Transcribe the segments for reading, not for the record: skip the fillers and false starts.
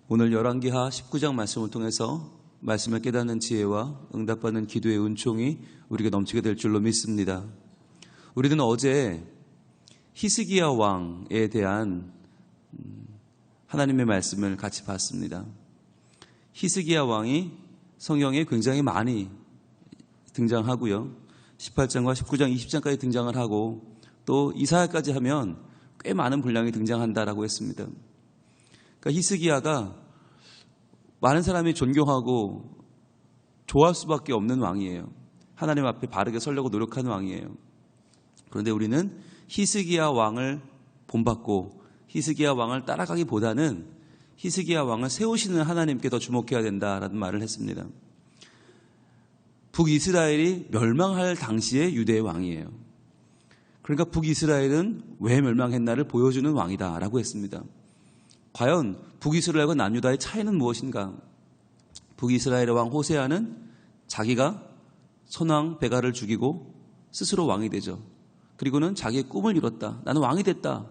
오늘 열왕기하 19장 말씀을 통해서 말씀을 깨닫는 지혜와 응답받는 기도의 은총이 우리가 넘치게 될 줄로 믿습니다. 우리는 어제 히스기야 왕에 대한 하나님의 말씀을 같이 봤습니다. 히스기야 왕이 성경에 굉장히 많이 등장하고요. 18장과 19장, 20장까지 등장을 하고 또 이사야까지 하면 꽤 많은 분량이 등장한다라고 했습니다. 그러니까 히스기야가 많은 사람이 존경하고 좋아할 수밖에 없는 왕이에요. 하나님 앞에 바르게 서려고 노력하는 왕이에요. 그런데 우리는 히스기야 왕을 본받고 히스기야 왕을 따라가기보다는 히스기야 왕을 세우시는 하나님께 더 주목해야 된다라는 말을 했습니다. 북이스라엘이 멸망할 당시의 유대의 왕이에요. 그러니까 북이스라엘은 왜 멸망했나를 보여주는 왕이다라고 했습니다. 과연 북이스라엘과 남유다의 차이는 무엇인가? 북이스라엘의 왕 호세아는 자기가 선왕 베가를 죽이고 스스로 왕이 되죠. 그리고는 자기의 꿈을 이뤘다. 나는 왕이 됐다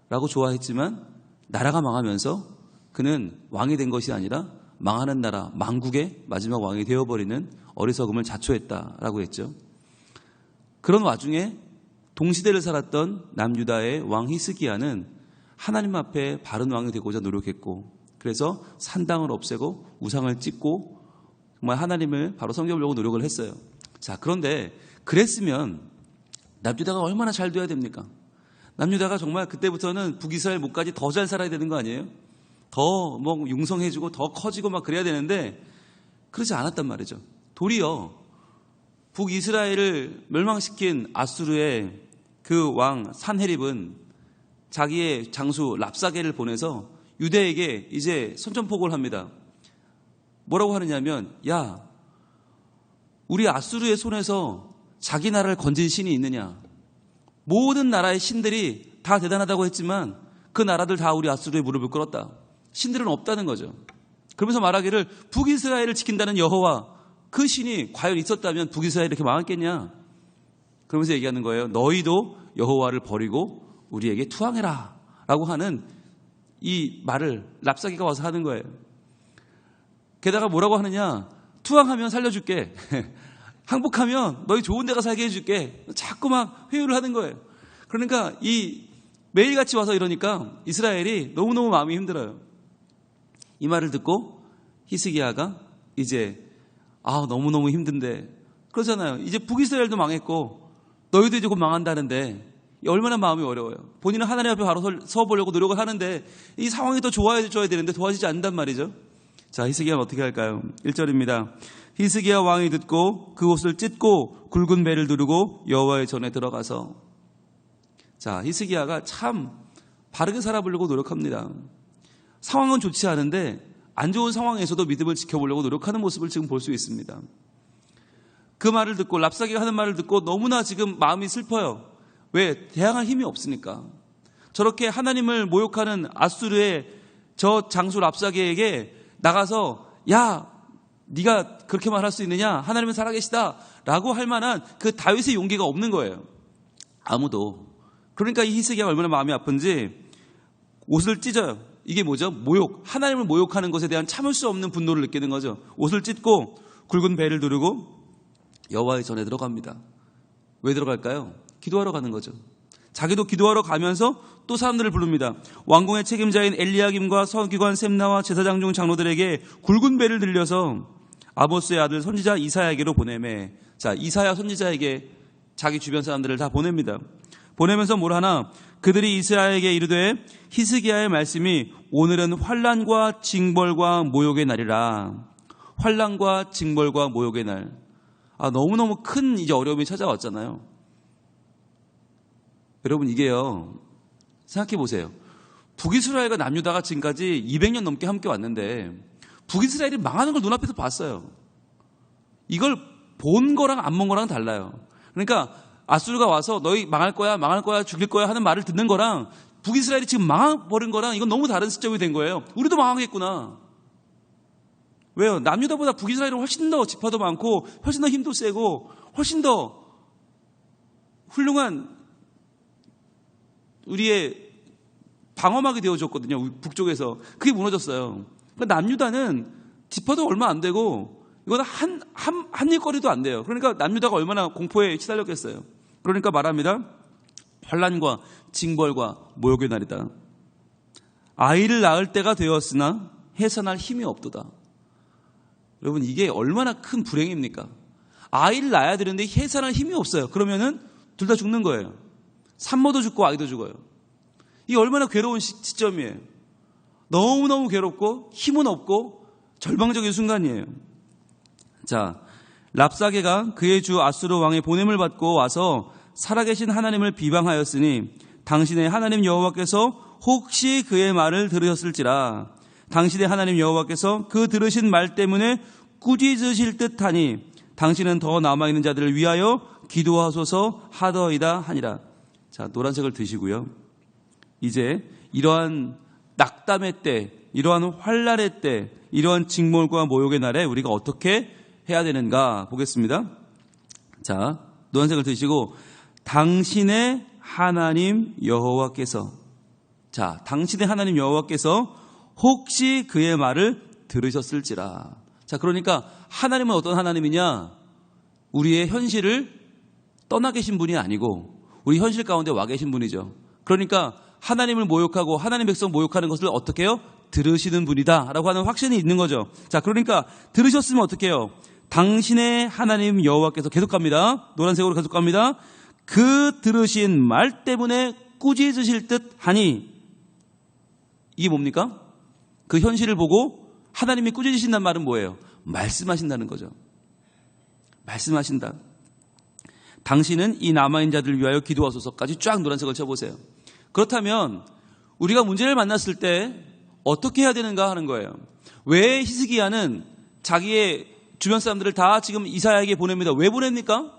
라고 좋아했지만 나라가 망하면서 그는 왕이 된 것이 아니라 망하는 나라 망국의 마지막 왕이 되어버리는 어리석음을 자초했다라고 했죠. 그런 와중에 동시대를 살았던 남유다의 왕 히스기야는 하나님 앞에 바른 왕이 되고자 노력했고, 그래서 산당을 없애고 우상을 찢고 정말 하나님을 바로 섬겨보려고 노력을 했어요. 자, 그런데 그랬으면 남유다가 얼마나 잘 돼야 됩니까? 남유다가 정말 그때부터는 북이스라엘 목까지 더 잘 살아야 되는 거 아니에요? 더 융성해지고 더 커지고 막 그래야 되는데 그렇지 않았단 말이죠. 도리어 북이스라엘을 멸망시킨 아수르의 그 왕 산헤립은 자기의 장수 랍사게를 보내서 유대에게 이제 선전포고를 합니다. 뭐라고 하느냐면, 야, 우리 아수르의 손에서 자기 나라를 건진 신이 있느냐? 모든 나라의 신들이 다 대단하다고 했지만 그 나라들 다 우리 아수르의 무릎을 꿇었다. 신들은 없다는 거죠. 그러면서 말하기를 북이스라엘을 지킨다는 여호와 그 신이 과연 있었다면 북이스라엘이 이렇게 망했겠냐? 그러면서 얘기하는 거예요. 너희도 여호와를 버리고 우리에게 투항해라 라고 하는 이 말을 랍사기가 와서 하는 거예요. 게다가 뭐라고 하느냐? 투항하면 살려줄게. 항복하면 너희 좋은 데 가서 살게 해줄게. 자꾸 막 회유를 하는 거예요. 그러니까 이 매일같이 와서 이러니까 이스라엘이 너무너무 마음이 힘들어요. 이 말을 듣고 히스기야가 이제 너무너무 힘든데 그러잖아요. 이제 북이스라엘도 망했고 너희도 이제 곧 망한다는데 얼마나 마음이 어려워요. 본인은 하나님 앞에 바로 서보려고 노력을 하는데 이 상황이 더 좋아져야 되는데 도와지지 않는단 말이죠. 자, 히스기야는 어떻게 할까요? 1절입니다. 히스기야 왕이 듣고 그 옷을 찢고 굵은 배를 두르고 여호와의 전에 들어가서. 자, 히스기야가 참 바르게 살아보려고 노력합니다. 상황은 좋지 않은데 안 좋은 상황에서도 믿음을 지켜보려고 노력하는 모습을 지금 볼 수 있습니다. 그 말을 듣고 랍사기가 하는 말을 듣고 너무나 지금 마음이 슬퍼요. 왜? 대항할 힘이 없으니까. 저렇게 하나님을 모욕하는 아수르의 저 장수 랍사기에게 나가서 야, 네가 그렇게 말할 수 있느냐? 하나님은 살아계시다 라고 할 만한 그 다윗의 용기가 없는 거예요. 아무도. 그러니까 이 히스기야가 얼마나 마음이 아픈지 옷을 찢어요. 이게 뭐죠? 모욕. 하나님을 모욕하는 것에 대한 참을 수 없는 분노를 느끼는 거죠. 옷을 찢고 굵은 배를 두르고 여호와의 전에 들어갑니다. 왜 들어갈까요? 기도하러 가는 거죠. 자기도 기도하러 가면서 또 사람들을 부릅니다. 왕궁의 책임자인 엘리야김과 서기관 셈나와 제사장 중 장로들에게 굵은 배를 들려서 아모스의 아들 선지자 이사야에게로 보내매. 자, 이사야 선지자에게 자기 주변 사람들을 다 보냅니다. 보내면서 뭘 하나? 그들이 이사야에게 이르되 히스기야의 말씀이 오늘은 환난과 징벌과 모욕의 날이라. 환난과 징벌과 모욕의 날. 너무너무 큰 이제 어려움이 찾아왔잖아요. 여러분, 이게요, 생각해 보세요. 북이스라엘과 남유다가 지금까지 200년 넘게 함께 왔는데 북이스라엘이 망하는 걸 눈앞에서 봤어요. 이걸 본 거랑 안 본 거랑 달라요. 그러니까 아수르가 와서 너희 망할 거야, 죽일 거야 하는 말을 듣는 거랑 북이스라엘이 지금 망해버린 거랑 이건 너무 다른 시점이 된 거예요. 우리도 망하겠구나. 왜요? 남유다보다 북이스라엘은 훨씬 더 지파도 많고 훨씬 더 힘도 세고 훨씬 더 훌륭한 우리의 방어막이 되어줬거든요. 북쪽에서. 그게 무너졌어요. 그러니까 남유다는 지파도 얼마 안 되고 이거는 한 일거리도 안 돼요. 그러니까 남유다가 얼마나 공포에 시달렸겠어요. 그러니까 말합니다. 환난과 징벌과 모욕의 날이다. 아이를 낳을 때가 되었으나 해산할 힘이 없도다. 여러분, 이게 얼마나 큰 불행입니까? 아이를 낳아야 되는데 해산할 힘이 없어요. 그러면은 둘 다 죽는 거예요. 산모도 죽고 아이도 죽어요. 이게 얼마나 괴로운 시점이에요. 너무너무 괴롭고 힘은 없고 절망적인 순간이에요. 자, 랍사게가 그의 주 아수르 왕의 보냄을 받고 와서 살아계신 하나님을 비방하였으니 당신의 하나님 여호와께서 혹시 그의 말을 들으셨을지라. 당신의 하나님 여호와께서 그 들으신 말 때문에 꾸짖으실 듯하니 당신은 더 남아있는 자들을 위하여 기도하소서 하더이다 하니라. 자, 노란색을 드시고요. 이제 이러한 낙담의 때, 이러한 환난의 때, 이러한 징벌과 모욕의 날에 우리가 어떻게 해야 되는가 보겠습니다. 자, 노란색을 드시고 당신의 하나님 여호와께서, 자, 당신의 하나님 여호와께서 혹시 그의 말을 들으셨을지라. 자, 그러니까 하나님은 어떤 하나님이냐? 우리의 현실을 떠나 계신 분이 아니고 우리 현실 가운데 와 계신 분이죠. 그러니까 하나님을 모욕하고 하나님 백성 모욕하는 것을 어떻게 해요? 들으시는 분이다 라고 하는 확신이 있는 거죠. 자, 그러니까 들으셨으면 어떻게 해요? 당신의 하나님 여호와께서, 계속 갑니다. 노란색으로 계속 갑니다. 그 들으신 말 때문에 꾸짖으실 듯 하니, 이게 뭡니까? 그 현실을 보고 하나님이 꾸짖으신다는 말은 뭐예요? 말씀하신다는 거죠. 말씀하신다. 당신은 이 남아있는 자들을 위하여 기도하소서까지 쫙 노란색을 쳐보세요. 그렇다면 우리가 문제를 만났을 때 어떻게 해야 되는가 하는 거예요. 왜 히스기야는 자기의 주변 사람들을 다 지금 이사야에게 보냅니다. 왜 보냅니까?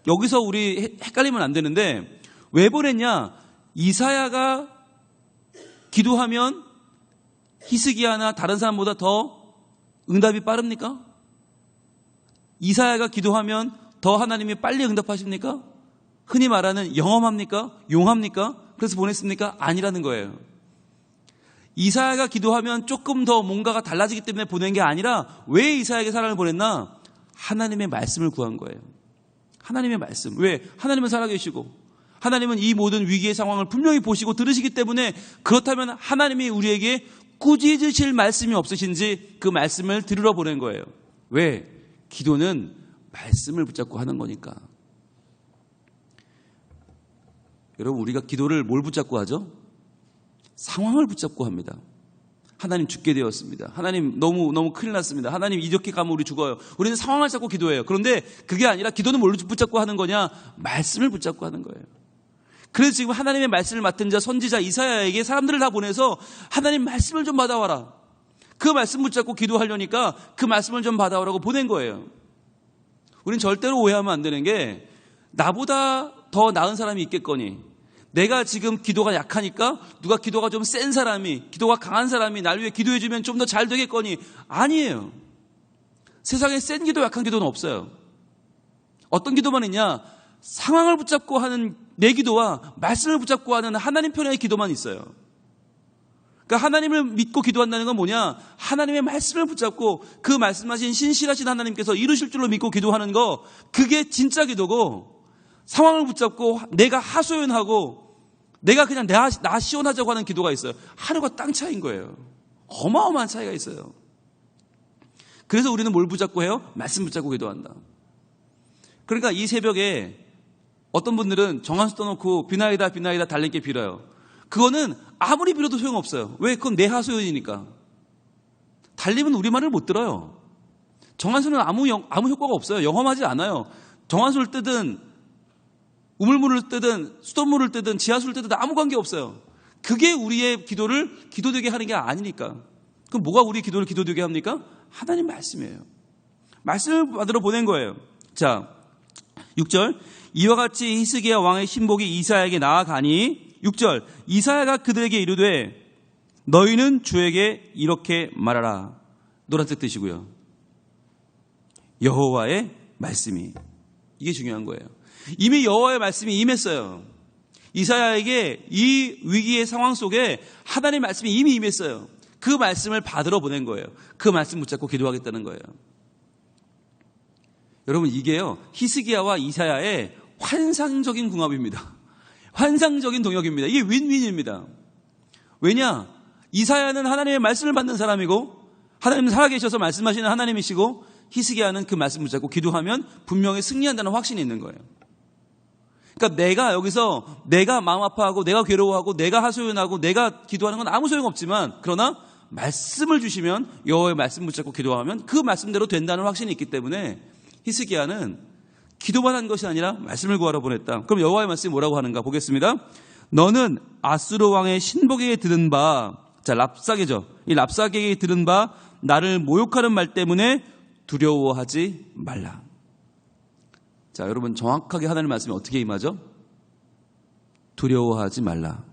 여기서 우리 헷갈리면 안 되는데, 왜 보냈냐? 이사야가 기도하면 히스기야나 다른 사람보다 더 응답이 빠릅니까? 이사야가 기도하면 더 하나님이 빨리 응답하십니까? 흔히 말하는 영험합니까? 용합니까? 그래서 보냈습니까? 아니라는 거예요. 이사야가 기도하면 조금 더 뭔가가 달라지기 때문에 보낸 게 아니라, 왜 이사야에게 사람을 보냈나? 하나님의 말씀을 구한 거예요. 하나님의 말씀. 왜? 하나님은 살아계시고 하나님은 이 모든 위기의 상황을 분명히 보시고 들으시기 때문에, 그렇다면 하나님이 우리에게 꾸짖으실 말씀이 없으신지 그 말씀을 들으러 보낸 거예요. 왜? 기도는 말씀을 붙잡고 하는 거니까. 여러분, 우리가 기도를 뭘 붙잡고 하죠? 상황을 붙잡고 합니다. 하나님 죽게 되었습니다. 하나님 너무 큰일 났습니다. 하나님 이렇게 가면 우리 죽어요. 우리는 상황을 잡고 기도해요. 그런데 그게 아니라 기도는 뭘 붙잡고 하는 거냐? 말씀을 붙잡고 하는 거예요. 그래서 지금 하나님의 말씀을 맡은 자 선지자 이사야에게 사람들을 다 보내서 하나님 말씀을 좀 받아와라. 그 말씀 붙잡고 기도하려니까 그 말씀을 좀 받아오라고 보낸 거예요. 우린 절대로 오해하면 안 되는 게, 나보다 더 나은 사람이 있겠거니, 내가 지금 기도가 약하니까 누가 기도가 좀 센 사람이, 기도가 강한 사람이 날 위해 기도해주면 좀 더 잘 되겠거니, 아니에요. 세상에 센 기도 약한 기도는 없어요. 어떤 기도만 있냐? 상황을 붙잡고 하는 내 기도와 말씀을 붙잡고 하는 하나님 편의 기도만 있어요. 그러니까 하나님을 믿고 기도한다는 건 뭐냐? 하나님의 말씀을 붙잡고 그 말씀하신 신실하신 하나님께서 이루실 줄로 믿고 기도하는 거, 그게 진짜 기도고, 상황을 붙잡고 내가 하소연하고 내가 그냥 나 시원하자고 하는 기도가 있어요. 하늘과 땅 차이인 거예요. 어마어마한 차이가 있어요. 그래서 우리는 뭘 붙잡고 해요? 말씀 붙잡고 기도한다. 그러니까 이 새벽에 어떤 분들은 정한수 떠놓고 비나이다 달님께 빌어요. 그거는 아무리 빌어도 소용없어요. 왜? 그건 내 하소연이니까. 달님은 우리 말을 못 들어요. 정한수는 아무 효과가 없어요. 영험하지 않아요. 정한수를 뜨든 우물물을 뜨든 수돗물을 뜨든 지하수를 뜨든 아무 관계 없어요. 그게 우리의 기도를 기도되게 하는 게 아니니까. 그럼 뭐가 우리 기도를 기도되게 합니까? 하나님 말씀이에요. 말씀을 받으러 보낸 거예요. 자, 6절. 이와 같이 히스기야 왕의 신복이 이사야에게 나아가니, 6절. 이사야가 그들에게 이르되 너희는 주에게 이렇게 말하라. 노란색 뜨시고요. 여호와의 말씀이. 이게 중요한 거예요. 이미 여호와의 말씀이 임했어요. 이사야에게 이 위기의 상황 속에 하나님의 말씀이 이미 임했어요. 그 말씀을 받으러 보낸 거예요. 그 말씀 붙잡고 기도하겠다는 거예요. 여러분, 이게요, 히스기야와 이사야의 환상적인 궁합입니다. 환상적인 동역입니다. 이게 윈윈입니다. 왜냐? 이사야는 하나님의 말씀을 받는 사람이고 하나님은 살아계셔서 말씀하시는 하나님이시고 히스기야는 그 말씀 붙잡고 기도하면 분명히 승리한다는 확신이 있는 거예요. 그러니까 내가 여기서 내가 마음 아파하고 내가 괴로워하고 내가 하소연하고 내가 기도하는 건 아무 소용없지만 그러나 말씀을 주시면 여호와의 말씀 붙잡고 기도하면 그 말씀대로 된다는 확신이 있기 때문에 히스기야는 기도만 한 것이 아니라 말씀을 구하러 보냈다. 그럼 여호와의 말씀이 뭐라고 하는가 보겠습니다. 너는 아수르 왕의 신복에게 들은 바, 자, 랍사게죠. 이 랍사게에게 들은 바 나를 모욕하는 말 때문에 두려워하지 말라. 자, 여러분, 정확하게 하나님의 말씀이 어떻게 임하죠? 두려워하지 말라.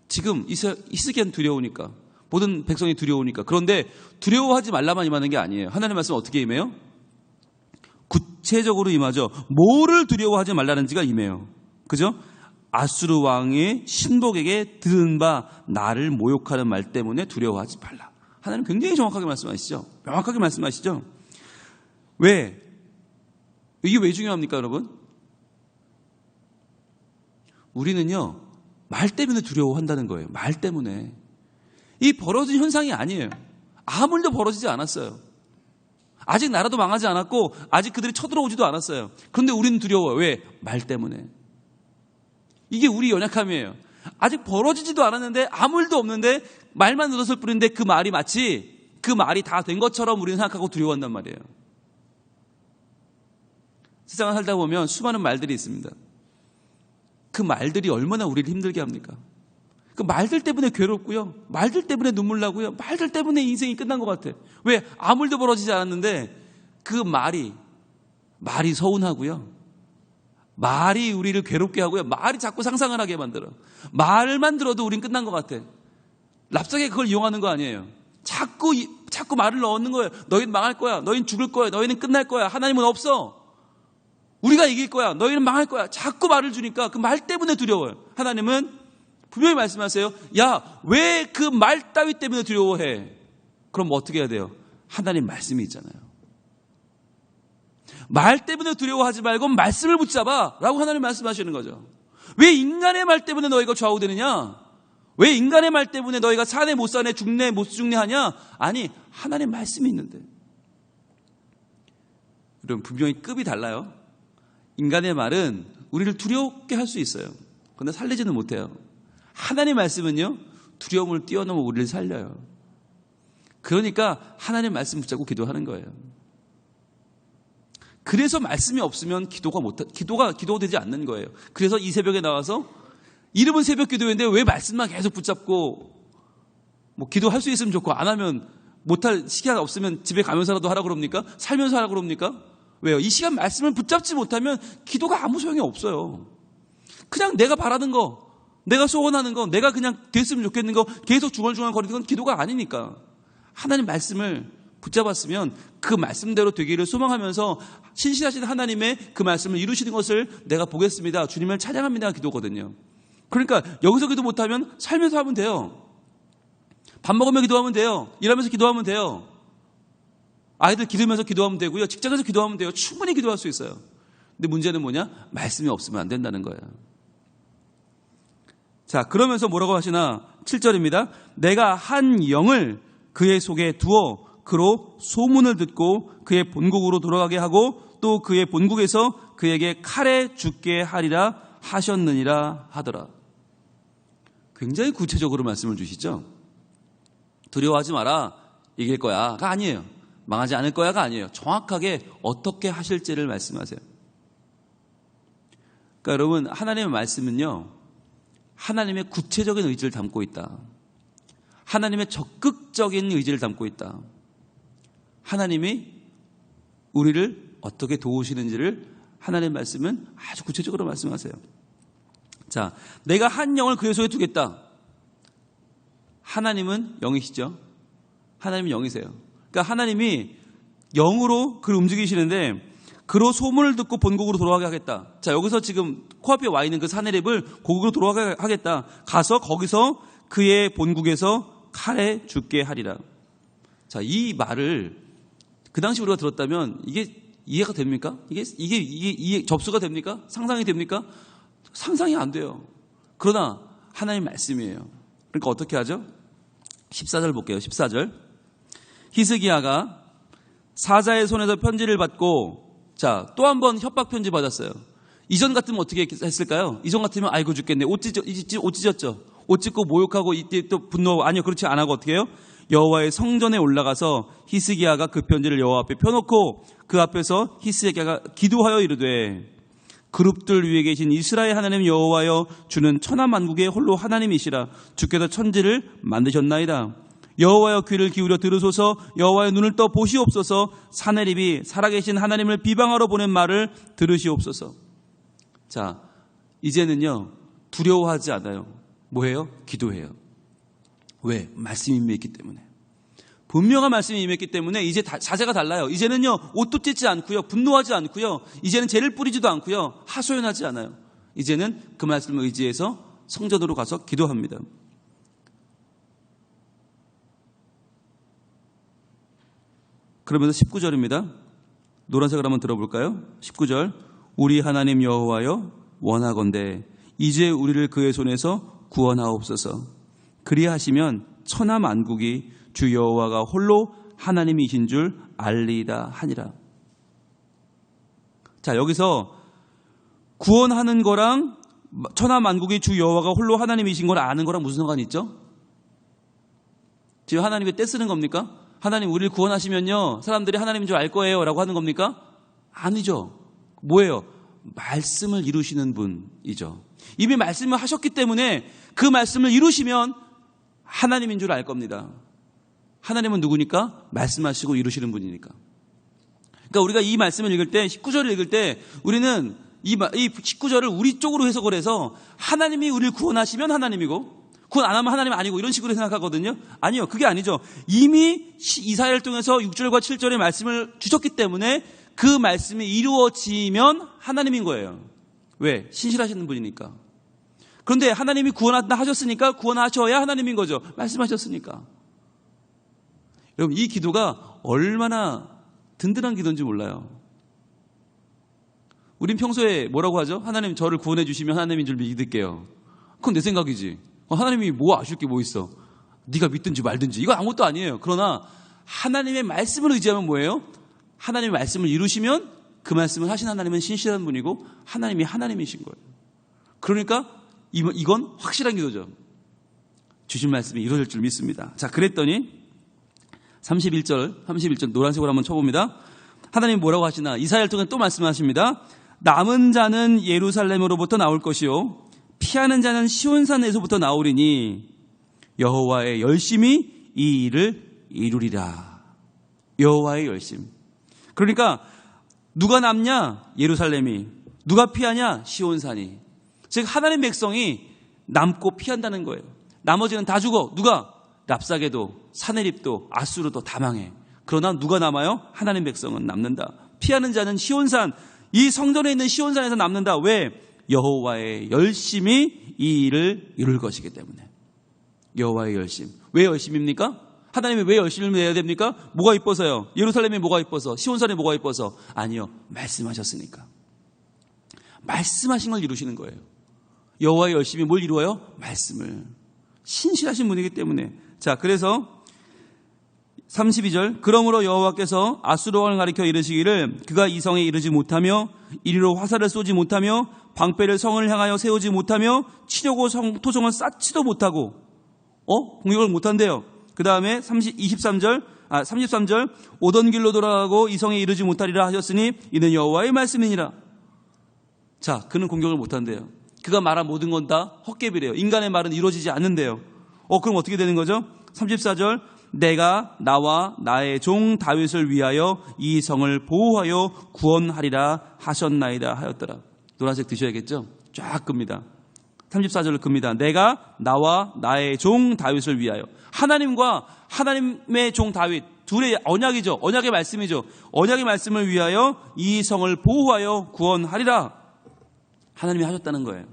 지금 히스기야는 두려우니까, 모든 백성이 두려우니까. 그런데 두려워하지 말라만 임하는 게 아니에요. 하나님의 말씀은 어떻게 임해요? 구체적으로 임하죠. 뭐를 두려워하지 말라는지가 임해요. 그죠? 아수르 왕의 신복에게 들은 바 나를 모욕하는 말 때문에 두려워하지 말라. 하나님 굉장히 정확하게 말씀하시죠. 명확하게 말씀하시죠. 왜? 이게 왜 중요합니까, 여러분? 우리는요, 말 때문에 두려워한다는 거예요. 말 때문에. 이 벌어진 현상이 아니에요. 아무 일도 벌어지지 않았어요. 아직 나라도 망하지 않았고 아직 그들이 쳐들어오지도 않았어요. 그런데 우리는 두려워요. 왜? 말 때문에. 이게 우리 연약함이에요. 아직 벌어지지도 않았는데 아무 일도 없는데 말만 늘었을 뿐인데 그 말이 마치 그 말이 다 된 것처럼 우리는 생각하고 두려워한단 말이에요. 세상을 살다 보면 수많은 말들이 있습니다. 그 말들이 얼마나 우리를 힘들게 합니까? 그 말들 때문에 괴롭고요. 말들 때문에 눈물 나고요. 말들 때문에 인생이 끝난 것 같아. 왜? 아무 일도 벌어지지 않았는데 그 말이 서운하고요. 말이 우리를 괴롭게 하고요. 말이 자꾸 상상을 하게 만들어. 말만 들어도 우린 끝난 것 같아. 랍사게 그걸 이용하는 거 아니에요. 자꾸 말을 넣는 거예요. 너희는 망할 거야. 너희는 죽을 거야. 너희는 끝날 거야. 하나님은 없어. 우리가 이길 거야. 너희는 망할 거야. 자꾸 말을 주니까 그 말 때문에 두려워요. 하나님은 분명히 말씀하세요. 야, 왜 그 말 따위 때문에 두려워해? 그럼 뭐 어떻게 해야 돼요? 하나님 말씀이 있잖아요. 말 때문에 두려워하지 말고 말씀을 붙잡아 라고 하나님 말씀하시는 거죠. 왜 인간의 말 때문에 너희가 좌우되느냐? 왜 인간의 말 때문에 너희가 사네 못 사네 죽네 못 죽네 하냐? 아니, 하나님 말씀이 있는데. 여러분, 분명히 급이 달라요. 인간의 말은 우리를 두렵게 할 수 있어요. 그런데 살리지는 못해요. 하나님의 말씀은요, 두려움을 뛰어넘어 우리를 살려요. 그러니까 하나님의 말씀 붙잡고 기도하는 거예요. 그래서 말씀이 없으면 기도가 되지 않는 거예요. 그래서 이 새벽에 나와서 이름은 새벽 기도회인데 왜 말씀만 계속 붙잡고 뭐 기도할 수 있으면 좋고 안 하면 못할 시간 없으면 집에 가면서라도 하라고 그럽니까? 살면서 하라고 그럽니까? 왜요? 이 시간 말씀을 붙잡지 못하면 기도가 아무 소용이 없어요. 그냥 내가 바라는 거, 내가 소원하는 거, 내가 그냥 됐으면 좋겠는 거 계속 중얼중얼 거리는 건 기도가 아니니까. 하나님 말씀을 붙잡았으면 그 말씀대로 되기를 소망하면서 신실하신 하나님의 그 말씀을 이루시는 것을 내가 보겠습니다. 주님을 찬양합니다. 기도거든요. 그러니까 여기서 기도 못하면 살면서 하면 돼요. 밥 먹으며 기도하면 돼요. 일하면서 기도하면 돼요. 아이들 기르면서 기도하면 되고요. 직장에서 기도하면 돼요. 충분히 기도할 수 있어요. 근데 문제는 뭐냐? 말씀이 없으면 안 된다는 거예요. 자, 그러면서 뭐라고 하시나? 7절입니다. 내가 한 영을 그의 속에 두어 그로 소문을 듣고 그의 본국으로 돌아가게 하고 또 그의 본국에서 그에게 칼에 죽게 하리라 하셨느니라 하더라. 굉장히 구체적으로 말씀을 주시죠. 두려워하지 마라. 이길 거야가 아니에요. 망하지 않을 거야가 아니에요. 정확하게 어떻게 하실지를 말씀하세요. 그러니까 여러분, 하나님의 말씀은요, 하나님의 구체적인 의지를 담고 있다. 하나님의 적극적인 의지를 담고 있다. 하나님이 우리를 어떻게 도우시는지를 하나님의 말씀은 아주 구체적으로 말씀하세요. 자, 내가 한 영을 그의 속에 두겠다. 하나님은 영이시죠. 하나님은 영이세요. 그러니까 하나님이 영으로 그를 움직이시는데 그로 소문을 듣고 본국으로 돌아가게 하겠다. 자, 여기서 지금 코앞에 와 있는 그 사내립을 고국으로 돌아가게 하겠다. 가서 거기서 그의 본국에서 칼에 죽게 하리라. 자, 이 말을 그 당시 우리가 들었다면 이게 이해가 됩니까? 이게 접수가 됩니까? 상상이 됩니까? 상상이 안 돼요. 그러나 하나님 말씀이에요. 그러니까 어떻게 하죠? 14절 볼게요. 14절. 히스기야가 사자의 손에서 편지를 받고, 자, 또 한 번 협박 편지 받았어요. 이전 같으면 어떻게 했을까요? 이전 같으면 아이고 죽겠네. 옷 찢었죠. 옷 찢고 모욕하고 이때 또 분노하고. 아니요, 그렇지 안 하고 어떻게 해요? 여호와의 성전에 올라가서 히스기야가 그 편지를 여호와 앞에 펴놓고 그 앞에서 히스기야가 기도하여 이르되, 그룹들 위에 계신 이스라엘 하나님 여호와여, 주는 천하만국의 홀로 하나님이시라. 주께서 천지를 만드셨나이다. 여호와여, 귀를 기울여 들으소서. 여호와의 눈을 떠 보시옵소서. 사내립이 살아계신 하나님을 비방하러 보낸 말을 들으시옵소서. 자, 이제는요 두려워하지 않아요. 뭐해요? 기도해요. 왜? 말씀이 임했기 때문에. 분명한 말씀이 임했기 때문에 이제 자세가 달라요. 이제는요 옷도 찢지 않고요, 분노하지 않고요, 이제는 죄를 뿌리지도 않고요, 하소연하지 않아요. 이제는 그 말씀을 의지해서 성전으로 가서 기도합니다. 그러면서 19절입니다. 노란색을 한번 들어볼까요? 19절. 우리 하나님 여호와여, 원하건대 이제 우리를 그의 손에서 구원하옵소서. 그리하시면 천하 만국이 주 여호와가 홀로 하나님이신 줄 알리이다 하니라. 자, 여기서 구원하는 거랑 천하 만국이 주 여호와가 홀로 하나님이신 걸 아는 거랑 무슨 상관이 있죠? 지금 하나님이 떼쓰는 겁니까? 하나님 우리를 구원하시면요 사람들이 하나님인 줄 알 거예요 라고 하는 겁니까? 아니죠. 뭐예요? 말씀을 이루시는 분이죠. 이미 말씀을 하셨기 때문에 그 말씀을 이루시면 하나님인 줄 알 겁니다. 하나님은 누구니까? 말씀하시고 이루시는 분이니까. 그러니까 우리가 이 말씀을 읽을 때, 19절을 읽을 때 우리는 이 19절을 우리 쪽으로 해석을 해서 하나님이 우리를 구원하시면 하나님이고 구원 안 하면 하나님 아니고 이런 식으로 생각하거든요. 아니요, 그게 아니죠. 이미 이사야를 통해서 6절과 7절의 말씀을 주셨기 때문에 그 말씀이 이루어지면 하나님인 거예요. 왜? 신실하시는 분이니까. 그런데 하나님이 구원한다 하셨으니까 구원하셔야 하나님인 거죠. 말씀하셨으니까. 여러분, 이 기도가 얼마나 든든한 기도인지 몰라요. 우린 평소에 뭐라고 하죠? 하나님 저를 구원해 주시면 하나님인 줄 믿을게요. 그건 내 생각이지. 하나님이 뭐 아실 게 뭐 있어? 네가 믿든지 말든지. 이거 아무것도 아니에요. 그러나 하나님의 말씀을 의지하면 뭐예요? 하나님의 말씀을 이루시면 그 말씀을 하신 하나님은 신실한 분이고 하나님이 하나님이신 거예요. 그러니까 이건 확실한 기도죠. 주신 말씀이 이루어질 줄 믿습니다. 자, 그랬더니 31절 노란색으로 한번 쳐봅니다. 하나님이 뭐라고 하시나? 이사야를 통해 또 말씀하십니다. 남은 자는 예루살렘으로부터 나올 것이요 피하는 자는 시온산에서부터 나오리니 여호와의 열심이 이 일을 이루리라. 여호와의 열심. 그러니까 누가 남냐? 예루살렘이. 누가 피하냐? 시온산이. 즉 하나님 백성이 남고 피한다는 거예요. 나머지는 다 죽어. 누가? 랍사게도, 사네립도, 아수르도 다 망해. 그러나 누가 남아요? 하나님 백성은 남는다. 피하는 자는 시온산, 이 성전에 있는 시온산에서 남는다. 왜? 여호와의 열심이 이 일을 이룰 것이기 때문에. 여호와의 열심. 왜 열심입니까? 하나님이 왜 열심을 내야 됩니까? 뭐가 이뻐서요? 예루살렘이 뭐가 이뻐서? 시온산이 뭐가 이뻐서? 아니요, 말씀하셨으니까. 말씀하신 걸 이루시는 거예요. 여호와의 열심이 뭘 이루어요? 말씀을. 신실하신 분이기 때문에. 자, 그래서 32절. 그러므로 여호와께서 아수르 왕을 가리켜 이르시기를 그가 이 성에 이르지 못하며 이리로 화살을 쏘지 못하며 방패를 성을 향하여 세우지 못하며 치려고 토성을 쌓지도 못하고 공격을 못한대요. 그 다음에 33절 오던 길로 돌아가고 이 성에 이르지 못하리라 하셨으니 이는 여호와의 말씀이니라. 자, 그는 공격을 못한대요. 그가 말한 모든 건 다 헛개비래요. 인간의 말은 이루어지지 않는데요. 그럼 어떻게 되는 거죠? 34절. 내가 나와 나의 종 다윗을 위하여 이 성을 보호하여 구원하리라 하셨나이다 하였더라. 노란색 드셔야겠죠? 쫙 끕니다. 34절을 끕니다. 내가 나와 나의 종 다윗을 위하여. 하나님과 하나님의 종 다윗 둘의 언약이죠. 언약의 말씀이죠. 언약의 말씀을 위하여 이 성을 보호하여 구원하리라. 하나님이 하셨다는 거예요.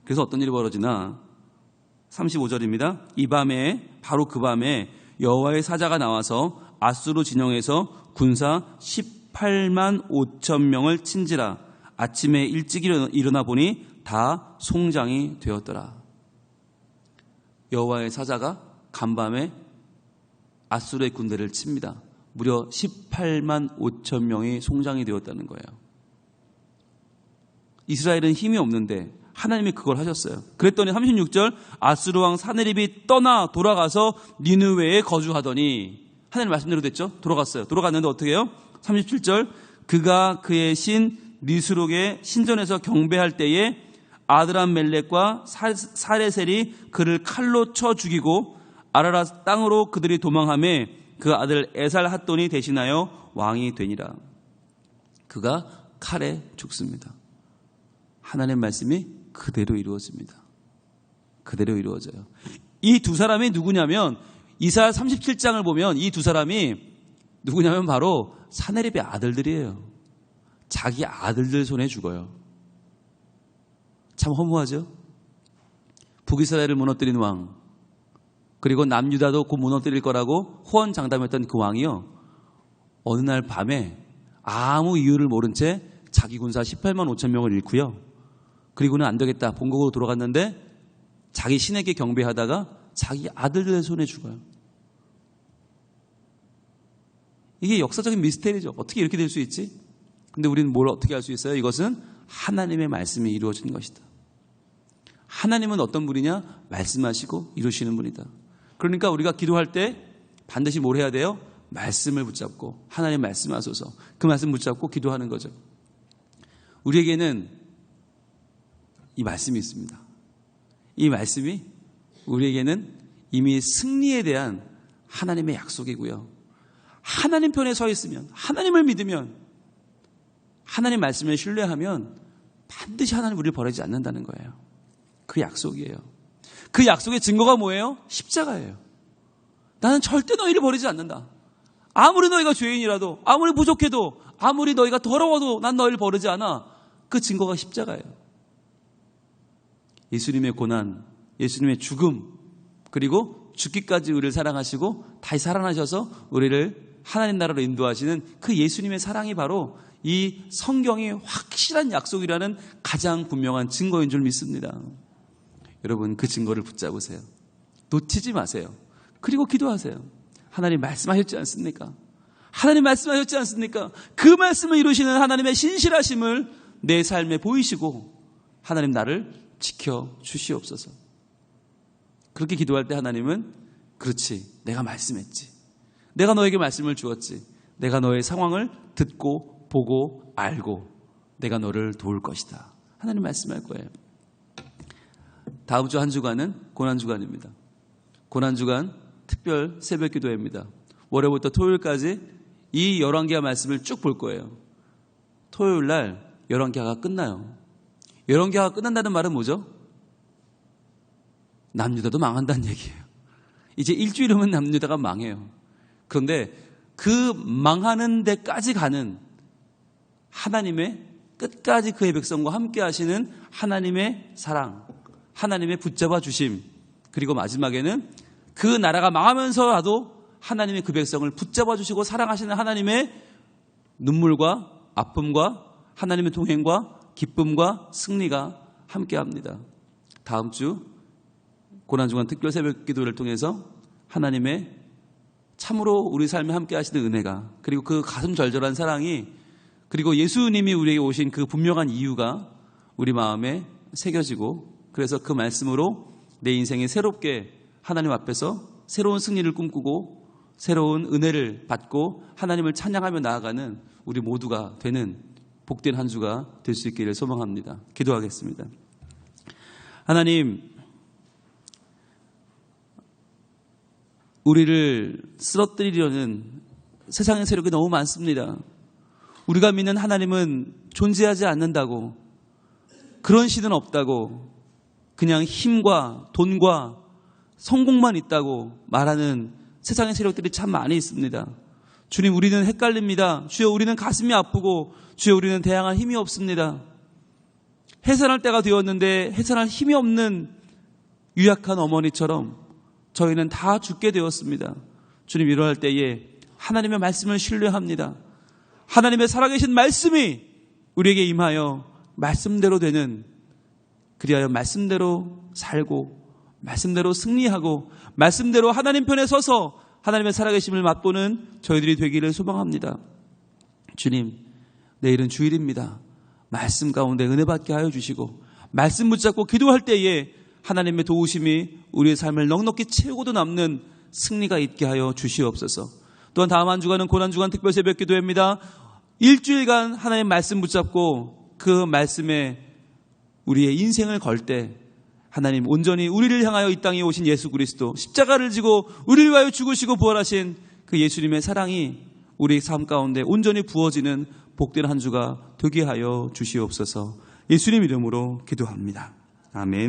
그래서 어떤 일이 벌어지나 35절입니다. 이 밤에 바로 그 밤에 여호와의 사자가 나와서 아수르 진영에서 군사 18만 5천 명을 친지라. 아침에 일찍 일어나 보니 다 송장이 되었더라. 여호와의 사자가 간밤에 아수르의 군대를 칩니다. 무려 18만 5천 명이 송장이 되었다는 거예요. 이스라엘은 힘이 없는데 하나님이 그걸 하셨어요. 그랬더니 36절 아수르 왕 사네립이 떠나 돌아가서 니느웨에 거주하더니, 하나님 말씀대로 됐죠? 돌아갔어요. 돌아갔는데 어떻게 해요? 37절 그가 그의 신 니스록의 신전에서 경배할 때에 아드람멜렉과 사레셀이 그를 칼로 쳐 죽이고 아라랏 땅으로 그들이 도망하며 그 아들 에살핫돈이 대신하여 왕이 되니라. 그가 칼에 죽습니다. 하나님의 말씀이 그대로 이루어집니다. 그대로 이루어져요. 이 두 사람이 누구냐면, 이사야 37장을 보면 이 두 사람이 누구냐면 바로 사네립의 아들들이에요. 자기 아들들 손에 죽어요. 참 허무하죠? 북이스라엘을 무너뜨린 왕, 그리고 남유다도 곧 무너뜨릴 거라고 호언장담했던 그 왕이요, 어느 날 밤에 아무 이유를 모른 채 자기 군사 18만 5천 명을 잃고요, 그리고는 안 되겠다 본국으로 돌아갔는데 자기 신에게 경배하다가 자기 아들들의 손에 죽어요. 이게 역사적인 미스테리죠. 어떻게 이렇게 될 수 있지? 근데 우리는 뭘 어떻게 할 수 있어요? 이것은 하나님의 말씀이 이루어진 것이다. 하나님은 어떤 분이냐? 말씀하시고 이루시는 분이다. 그러니까 우리가 기도할 때 반드시 뭘 해야 돼요? 말씀을 붙잡고, 하나님 말씀하소서, 그 말씀 붙잡고 기도하는 거죠. 우리에게는 이 말씀이 있습니다. 이 말씀이 우리에게는 이미 승리에 대한 하나님의 약속이고요, 하나님 편에 서 있으면, 하나님을 믿으면, 하나님 말씀을 신뢰하면 반드시 하나님 우리를 버리지 않는다는 거예요. 그 약속이에요. 그 약속의 증거가 뭐예요? 십자가예요. 나는 절대 너희를 버리지 않는다. 아무리 너희가 죄인이라도, 아무리 부족해도, 아무리 너희가 더러워도 난 너희를 버리지 않아. 그 증거가 십자가예요. 예수님의 고난, 예수님의 죽음, 그리고 죽기까지 우리를 사랑하시고 다시 살아나셔서 우리를 하나님 나라로 인도하시는 그 예수님의 사랑이 바로 이 성경이 확실한 약속이라는 가장 분명한 증거인 줄 믿습니다. 여러분, 그 증거를 붙잡으세요. 놓치지 마세요. 그리고 기도하세요. 하나님 말씀하셨지 않습니까? 하나님 말씀하셨지 않습니까? 그 말씀을 이루시는 하나님의 신실하심을 내 삶에 보이시고 하나님 나를 지켜주시옵소서. 그렇게 기도할 때 하나님은, 그렇지, 내가 말씀했지, 내가 너에게 말씀을 주었지, 내가 너의 상황을 듣고 보고 알고 내가 너를 도울 것이다, 하나님 말씀할 거예요. 다음 주 한 주간은 고난주간입니다. 고난주간 특별 새벽 기도회입니다. 월요일부터 토요일까지 이 열왕기하 말씀을 쭉 볼 거예요. 토요일 날 열왕기하가 끝나요. 열왕기하가 끝난다는 말은 뭐죠? 남유다도 망한다는 얘기예요. 이제 일주일이면 남유다가 망해요. 그런데 그 망하는 데까지 가는 하나님의, 끝까지 그의 백성과 함께 하시는 하나님의 사랑, 하나님의 붙잡아 주심, 그리고 마지막에는 그 나라가 망하면서라도 하나님의 그 백성을 붙잡아 주시고 사랑하시는 하나님의 눈물과 아픔과 하나님의 동행과 기쁨과 승리가 함께합니다. 다음 주 고난주간 특별 새벽 기도를 통해서 하나님의 참으로 우리 삶에 함께 하시는 은혜가, 그리고 그 가슴 절절한 사랑이, 그리고 예수님이 우리에게 오신 그 분명한 이유가 우리 마음에 새겨지고, 그래서 그 말씀으로 내 인생에 새롭게 하나님 앞에서 새로운 승리를 꿈꾸고 새로운 은혜를 받고 하나님을 찬양하며 나아가는 우리 모두가 되는 복된 한 주가 될 수 있기를 소망합니다. 기도하겠습니다. 하나님, 우리를 쓰러뜨리려는 세상의 세력이 너무 많습니다. 우리가 믿는 하나님은 존재하지 않는다고, 그런 신은 없다고, 그냥 힘과 돈과 성공만 있다고 말하는 세상의 세력들이 참 많이 있습니다. 주님, 우리는 헷갈립니다. 주여, 우리는 가슴이 아프고, 주여, 우리는 대항할 힘이 없습니다. 해산할 때가 되었는데 해산할 힘이 없는 유약한 어머니처럼 저희는 다 죽게 되었습니다. 주님, 이러할 때에 하나님의 말씀을 신뢰합니다. 하나님의 살아계신 말씀이 우리에게 임하여 말씀대로 되는, 그리하여 말씀대로 살고 말씀대로 승리하고 말씀대로 하나님 편에 서서 하나님의 살아계심을 맛보는 저희들이 되기를 소망합니다. 주님, 내일은 주일입니다. 말씀 가운데 은혜 받게 하여 주시고 말씀 붙잡고 기도할 때에 하나님의 도우심이 우리의 삶을 넉넉히 채우고도 남는 승리가 있게 하여 주시옵소서. 또한 다음 한 주간은 고난주간 특별 새벽 기도회입니다. 일주일간 하나님의 말씀 붙잡고 그 말씀에 우리의 인생을 걸 때 하나님 온전히 우리를 향하여 이 땅에 오신 예수 그리스도, 십자가를 지고 우리를 위하여 죽으시고 부활하신 그 예수님의 사랑이 우리 삶 가운데 온전히 부어지는 복된 한 주가 되게 하여 주시옵소서. 예수님 이름으로 기도합니다. 아멘.